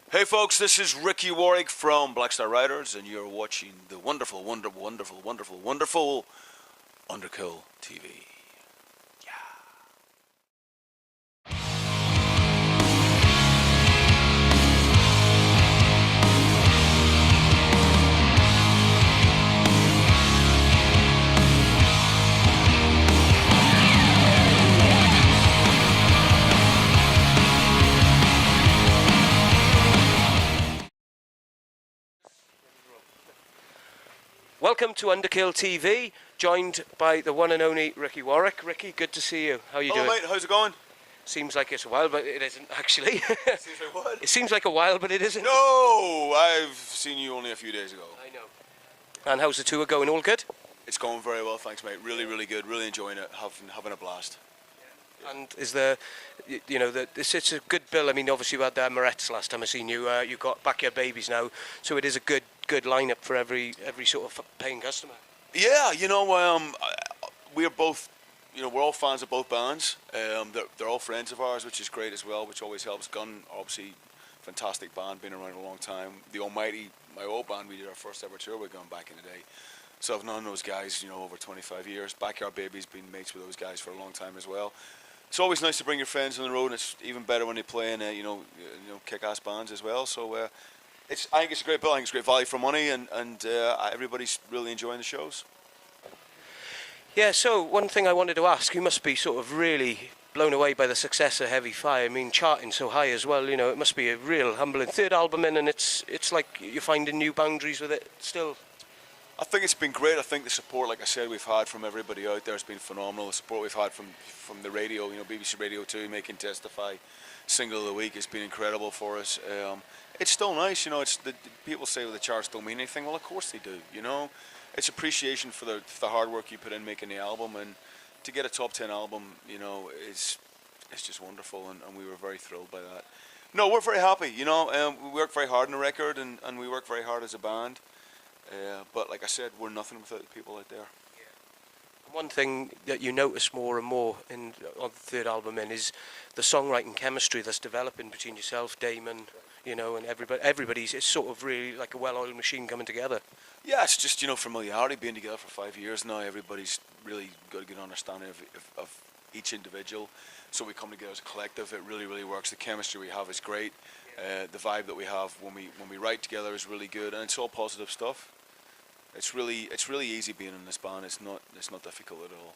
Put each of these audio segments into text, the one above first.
Hey folks, this is Ricky Warwick from Black Star Riders, and you're watching the wonderful Underkill TV. Welcome to Underkill TV, joined by the one and only Ricky Warwick. Ricky, good to see you. How are you doing? Hello mate, how's it going? Seems like it's a while, but it isn't actually. Seems like what? It seems like a while, but it isn't. No, I've seen you only a few days ago. I know. And how's the tour going? All good? It's going very well, thanks mate. Really good, really enjoying it, having a blast. And is there, it's a good bill. I mean, obviously you had the Moretz last time I seen you. You've got Backyard Babies now, so it is a good lineup for every sort of paying customer. Yeah, we're both, we're all fans of both bands. They're all friends of ours, which is great as well, which always helps. Gun, obviously, fantastic band, been around a long time. The Almighty, my old band, we did our first ever tour with Gun back in the day. So I've known those guys, over 25 years. Backyard Babies, been mates with those guys for a long time as well. It's always nice to bring your friends on the road, and it's even better when they play in, kick-ass bands as well. So I think it's a great bill. I think it's great value for money, and everybody's really enjoying the shows. Yeah, so one thing I wanted to ask, you must be sort of really blown away by the success of Heavy Fire. I mean, charting so high as well, it must be a real humbling third album in, and it's like you're finding new boundaries with it still. I think it's been great. I think the support, like I said, we've had from everybody out there has been phenomenal. The support we've had from the radio, BBC Radio 2 making Testify single of the week has been incredible for us. It's still nice, it's the people say the charts don't mean anything. Well, of course they do. It's appreciation for the hard work you put in making the album, and to get a top 10 album, it's just wonderful, and we were very thrilled by that. No, we're very happy. We work very hard on the record, and we work very hard as a band. But like I said, we're nothing without the people out there. Yeah. One thing that you notice more and more on the third album is the songwriting chemistry that's developing between yourself, Damon, and everybody's. It's sort of really like a well-oiled machine coming together. Yeah, it's just familiarity, being together for 5 years now. Everybody's really got a good understanding of each individual. So we come together as a collective. It really works. The chemistry we have is great. The vibe that we have when we write together is really good, and it's all positive stuff. It's really easy being in this band. It's not difficult at all.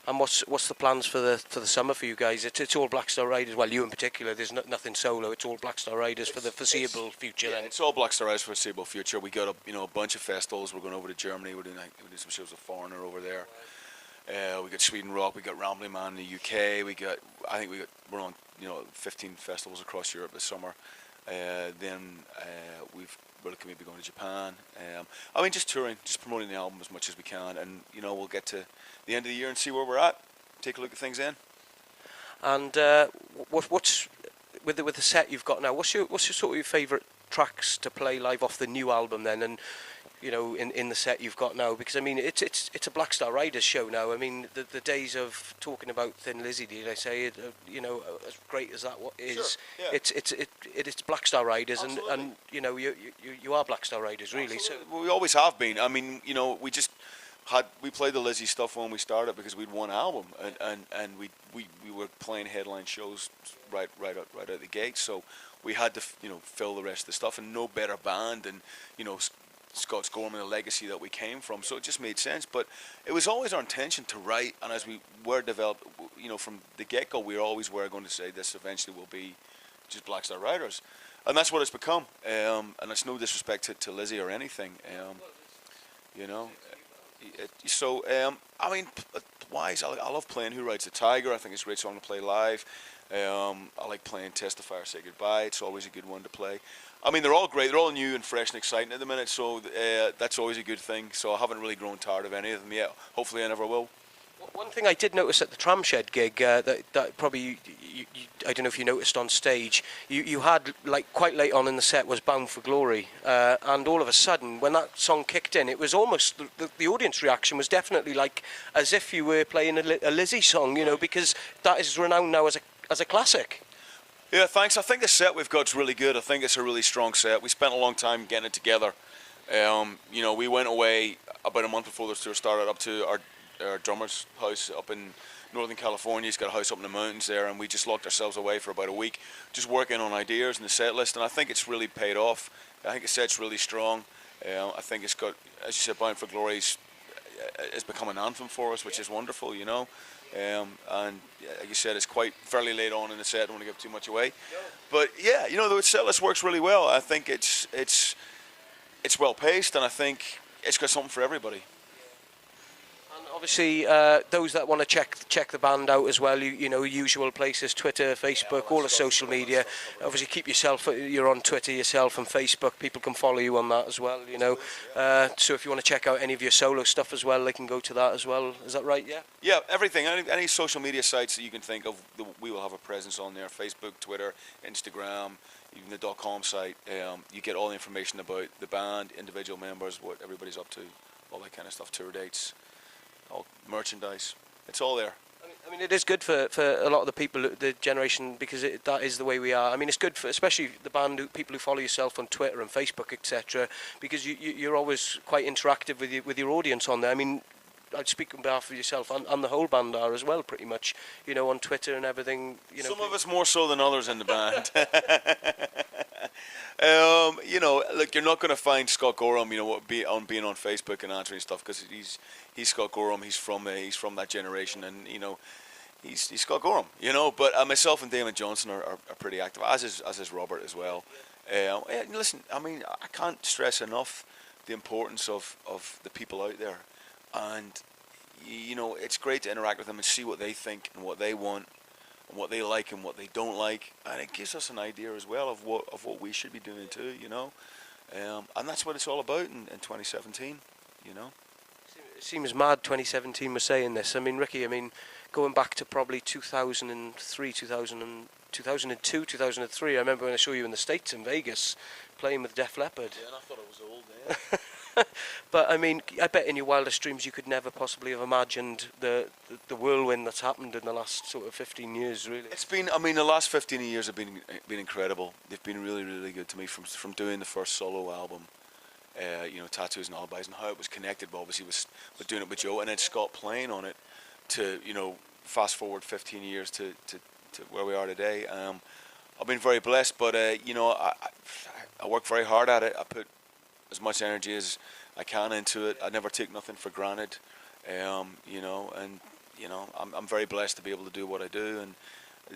And what's the plans for the summer for you guys? It's all Black Star Riders. Well, you in particular. There's nothing solo. It's all Black Star Riders for the foreseeable future. Yeah, it's all Black Star Riders for the foreseeable future. We got a bunch of festivals. We're going over to Germany. We're doing some shows with Foreigner over there. We got Sweden Rock. We got Rambling Man in the UK. We're on 15 festivals across Europe this summer. Then we're looking maybe going to Japan. Just touring, just promoting the album as much as we can, and we'll get to the end of the year and see where we're at. Take a look at things then. And what's with the set you've got now? What's your sort of your favourite tracks to play live off the new album then? And in the set you've got now, because I mean it's a Black Star Riders show now. I mean the days of talking about Thin Lizzy, did I say it? As great as that is, sure, yeah. It's Black Star Riders. Absolutely. and you are Black Star Riders really. Absolutely. So we always have been. I mean we played the Lizzy stuff when we started because we'd one album, and we were playing headline shows right out the gate. So we had to fill the rest of the stuff, and no better band and Scott's Gorman, the legacy that we came from, so it just made sense. But it was always our intention to write, and as we were developed, from the get-go, we always were going to say this eventually will be just Black Star Riders, and that's what it's become. And it's no disrespect to Lizzy or anything, wise, I love playing Who Rides the Tiger. I think it's a great song to play live. I like playing Testify or Say Goodbye. It's always a good one to play. I mean, they're all great. They're all new and fresh and exciting at the minute, so that's always a good thing. So I haven't really grown tired of any of them yet. Hopefully I never will. One thing I did notice at the Tramshed gig, that probably, I don't know if you noticed on stage, you had, like, quite late on in the set was Bound for Glory, and all of a sudden, when that song kicked in, it was almost, the audience reaction was definitely like, as if you were playing a Lizzy song, because that is renowned now as a classic. Yeah, thanks. I think the set we've got's really good. I think it's a really strong set. We spent a long time getting it together. You know, we went away about a month before the tour started up to our drummer's house up in Northern California. He's got a house up in the mountains there, and we just locked ourselves away for about a week, just working on ideas and the set list. And I think it's really paid off. I think the set's really strong. I think it's got, as you said, Bound for Glory it's become an anthem for us, which is wonderful, you know. And like you said, it's quite fairly late on in the set. I don't want to give too much away, but yeah, you know, the set list works really well. I think it's well paced, and I think it's got something for everybody. And obviously, those that want to check the band out as well, you know, usual places, Twitter, Facebook, all the social media. Obviously, keep yourself, you're on Twitter yourself and Facebook, people can follow you on that as well, you know. So if you want to check out any of your solo stuff as well, they can go to that as well. Is that right, yeah? Yeah, everything, any social media sites that you can think of, we will have a presence on there. Facebook, Twitter, Instagram, even the .com site. You get all the information about the band, individual members, what everybody's up to, all that kind of stuff, tour dates, all merchandise. It's all there. I mean, it is good for a lot of the people, the generation, because that is the way we are. I mean, it's good for especially the band, people who follow yourself on Twitter and Facebook, etc., because you're always quite interactive with your audience on there. I mean, I'd speak on behalf of yourself and the whole band are as well, pretty much, you know, on Twitter and everything. You know, some of us more so than others in the band. You know, look, you're not going to find Scott Gorham, you know, being on Facebook and answering stuff, because he's Scott Gorham. He's from that generation, and you know, he's Scott Gorham, you know. But myself and Damon Johnson are pretty active, as is Robert as well. Listen, I mean, I can't stress enough the importance of the people out there, and you know, it's great to interact with them and see what they think and what they want, and what they like and what they don't like, and it gives us an idea as well of what we should be doing too, you know. And that's what it's all about in 2017, you know. It seems mad 2017 was saying this. I mean, Ricky, I mean, going back to probably 2003, 2002, 2003, I remember when I saw you in the States in Vegas playing with Def Leppard. Yeah, and I thought it was old, yeah. But I mean, I bet in your wildest dreams you could never possibly have imagined the whirlwind that's happened in the last sort of 15 years, really. It's been, I mean, the last 15 years have been incredible. They've been really, really good to me from doing the first solo album, you know, Tattoos and Alibis, and how it was connected, obviously, with doing it with Joe, and then Scott playing on it, to, you know, fast forward 15 years to where we are today. I've been very blessed, but, you know, I work very hard at it. I put as much energy as I can into it. I never take nothing for granted, you know, and you know, I'm very blessed to be able to do what I do, and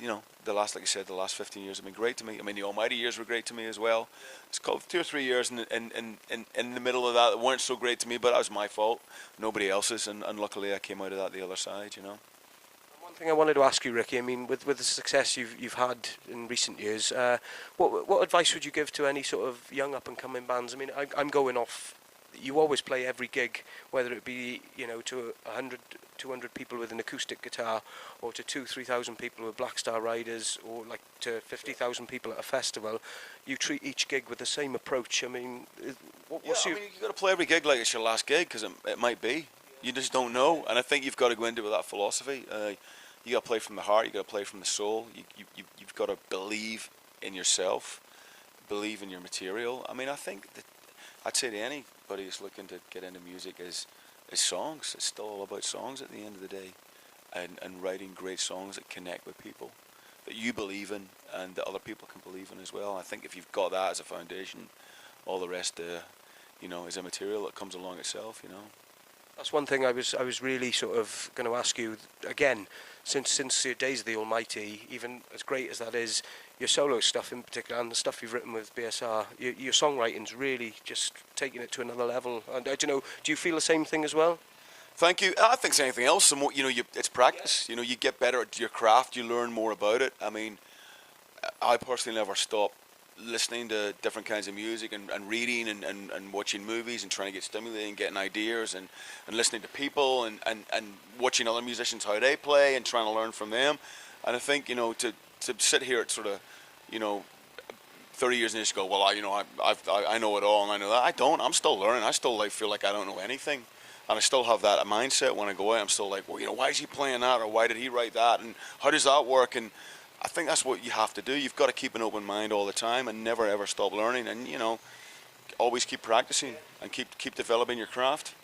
you know, like I said, the last 15 years have been great to me. I mean, the almighty years were great to me as well. It's called 2 or 3 years in the middle of that weren't so great to me, but that was my fault, nobody else's, and luckily I came out of that the other side, you know. One thing I wanted to ask you, Ricky, I mean, with the success you've had in recent years, what advice would you give to any sort of young up-and-coming bands? I mean, I'm going off, you always play every gig, whether it be, you know, to 100, 200 people with an acoustic guitar, or to 2,000-3,000 people with Black Star Riders, or like to 50,000 people at a festival. You treat each gig with the same approach. I mean, what's I mean, you got to play every gig like it's your last gig, because it might be. You just don't know, and I think you've got to go into it with that philosophy. You got to play from the heart. You got to play from the soul. You've got to believe in yourself, believe in your material. I mean, I think that I'd say to anybody who's looking to get into music is songs. It's still all about songs at the end of the day, and writing great songs that connect with people, that you believe in and that other people can believe in as well. I think if you've got that as a foundation, all the rest, you know, is a material that comes along itself, you know. That's one thing I was really sort of going to ask you again, since your days of the Almighty, even as great as that is, your solo stuff in particular, and the stuff you've written with BSR, your songwriting's really just taking it to another level. And I don't know, do you feel the same thing as well? Thank you. I think it's anything else. The more, you know, it's practice. You know, you get better at your craft. You learn more about it. I mean, I personally never stop listening to different kinds of music, and reading and watching movies and trying to get stimulated and getting ideas, and listening to people and watching other musicians how they play and trying to learn from them. And I think, you know, to sit here at sort of, you know, 30 years and just go, well, I know it all and I know that. I don't. I'm still learning. I still feel like I don't know anything. And I still have that mindset when I go out. I'm still like, well, you know, why is he playing that, or why did he write that, and how does that work? And I think that's what you have to do. You've got to keep an open mind all the time and never ever stop learning, and always keep practicing and keep developing your craft.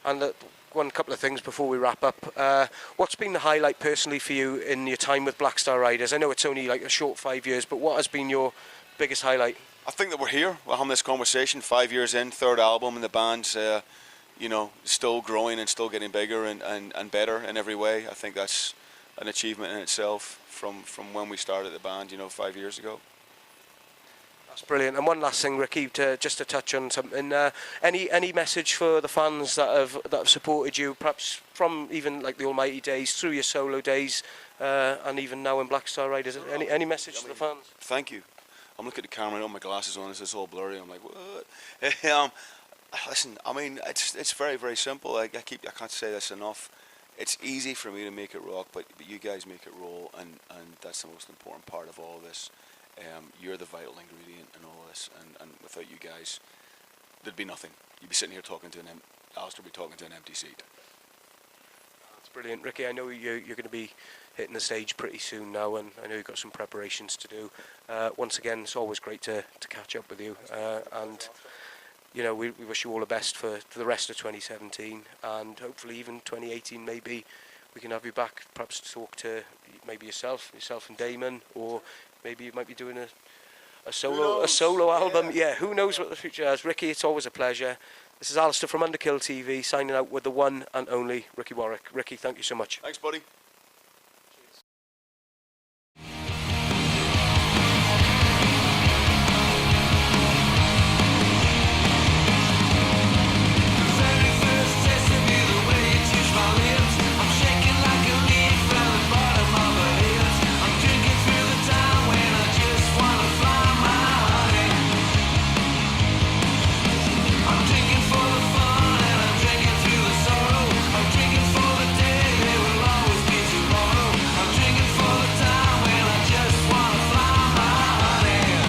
And one couple of things before we wrap up. What's been the highlight personally for you in your time with Black Star Riders? I know it's only like a short 5 years, but what has been your biggest highlight? I think that we're here. We're having this conversation 5 years in, third album, and the band's still growing and still getting bigger and better in every way. I think that's an achievement in itself from when we started the band, 5 years ago. That's brilliant. And one last thing, Ricky, just to touch on something. Any message for the fans that have supported you, perhaps from even like the Almighty days through your solo days, and even now in Black Star Riders? Any message to the fans? Thank you. I'm looking at the camera, I got my glasses on, it's all blurry. I'm like, what? Listen, I mean, it's very, very simple. I can't say this enough. It's easy for me to make it rock, but you guys make it roll, and that's the most important part of all this. You're the vital ingredient in all this, and without you guys, there'd be nothing. You'd be sitting here talking to Alistair would be talking to an empty seat. That's brilliant, Ricky. I know you're going to be hitting the stage pretty soon now, and I know you've got some preparations to do. Once again, it's always great to catch up with you, and we wish you all the best for the rest of 2017, and hopefully even 2018 maybe we can have you back, perhaps to talk to maybe yourself and Damon, or maybe you might be doing a solo album. Yeah, who knows what the future has. Ricky, it's always a pleasure. This is Alistair from Underkill TV signing out with the one and only Ricky Warwick. Ricky, thank you so much. Thanks, buddy.